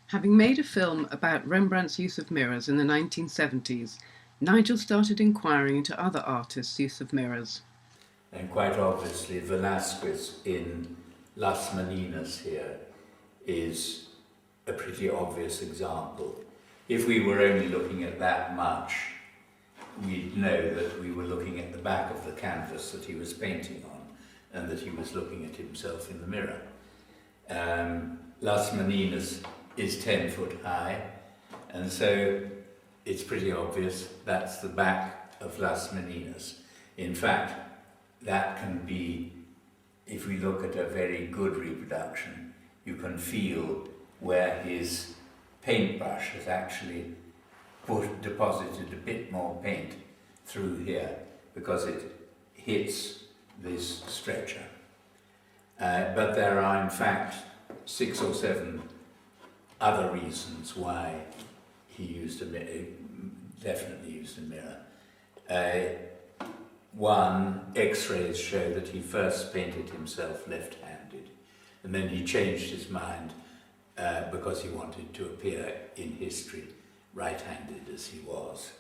Having made a film about Rembrandt's use of mirrors in the 1970s, Nigel started inquiring into other artists' use of mirrors. And quite obviously, Velazquez in Las Meninas here is a pretty obvious example. If we were only looking at that much, we'd know that we were looking at the back of the canvas that he was painting on and that he was looking at himself in the mirror. Las Meninas is 10 foot high, and so it's pretty obvious that's the back of Las Meninas. In fact, that can be, if we look at a very good reproduction, you can feel where his paintbrush has actually deposited a bit more paint through here because it hits this stretcher. But there are in fact 6 or 7 other reasons why he used a mirror, definitely used a mirror. One, X-rays show that he first painted himself left-handed, and then he changed his mind because he wanted to appear in history right-handed as he was.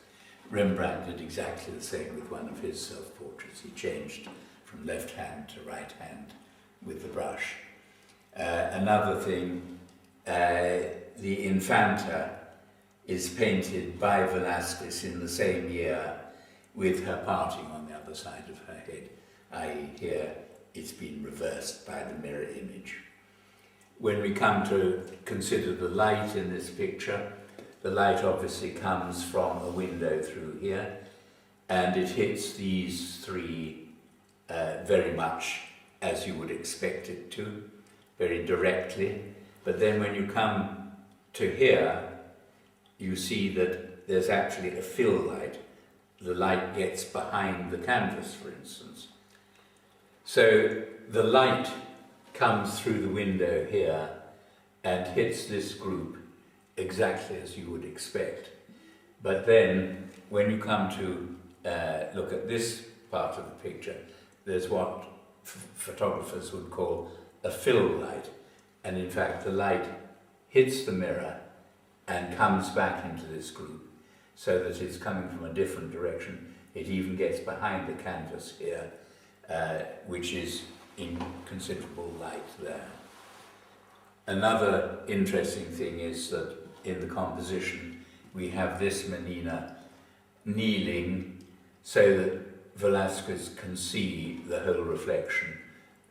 Rembrandt did exactly the same with one of his self-portraits. He changed from left hand to right hand with the brush. Another thing, the Infanta is painted by Velazquez in the same year with her parting on the other side of her head, i.e. here it's been reversed by the mirror image. When we come to consider the light in this picture, the light obviously comes from a window through here, and it hits these 3 very much as you would expect it to, very directly. But then when you come to here, you see that there's actually a fill light. The light gets behind the canvas, for instance. So the light comes through the window here and hits this group exactly as you would expect. But then when you come to look at this part of the picture, there's what photographers would call a fill light, and in fact the light hits the mirror and comes back into this group so that it's coming from a different direction. It even gets behind the canvas here, which is in considerable light there. Another interesting thing is that in the composition we have this Menina kneeling so that Velazquez can see the whole reflection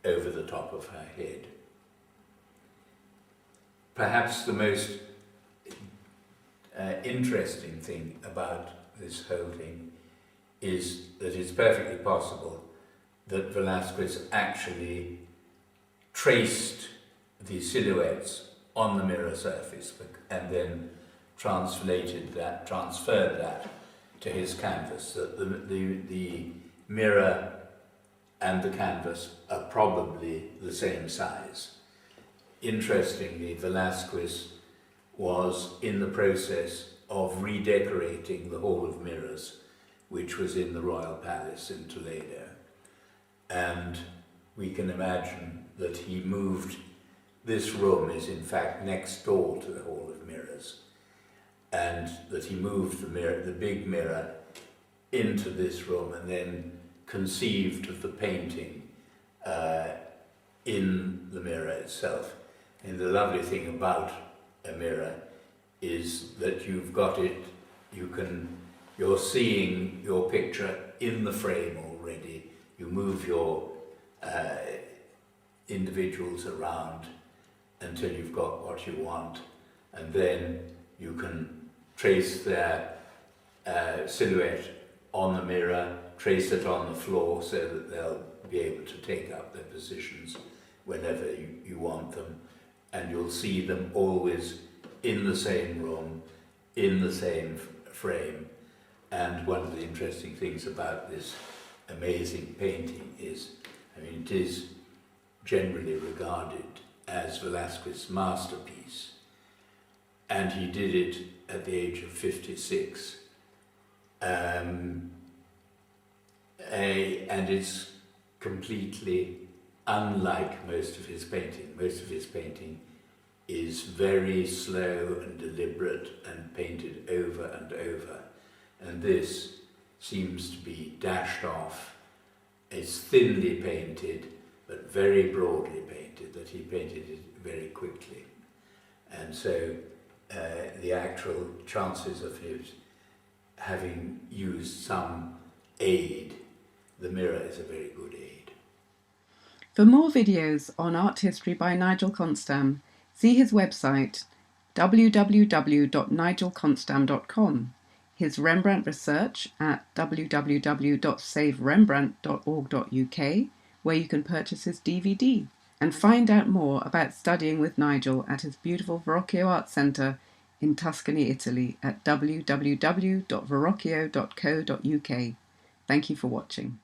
over the top of her head. Perhaps the most interesting thing about this whole thing is that it's perfectly possible that Velazquez actually traced the silhouettes on the mirror surface and then transferred that to his canvas, that the mirror and the canvas are probably the same size. Interestingly, Velazquez was in the process of redecorating the Hall of Mirrors, which was in the Royal Palace in Toledo. And we can imagine that he moved, this room is in fact next door to the Hall of Mirrors, and that he moved the mirror, the big mirror, into this room and then conceived of the painting in the mirror itself. And the lovely thing about a mirror is that you've got it, you're seeing your picture in the frame already. You move your individuals around until you've got what you want, and then you can trace their silhouette on the mirror, trace it on the floor so that they'll be able to take up their positions whenever you want them, and you'll see them always in the same room, in the same frame. And one of the interesting things about this amazing painting is, it is generally regarded as Velazquez's masterpiece, and he did it at the age of 56. And it's completely unlike most of his painting. Most of his painting is very slow and deliberate and painted over and over. And this seems to be dashed off. It's thinly painted, but very broadly painted, that he painted it very quickly. And so the actual chances of his having used some aid, the mirror is a very good aid. For more videos on art history by Nigel Konstam, see his website www.nigelkonstam.com, his Rembrandt research at www.saverembrandt.org.uk, where you can purchase his DVD, and find out more about studying with Nigel at his beautiful Verrocchio Art Centre in Tuscany, Italy at www.verrocchio.co.uk. Thank you for watching.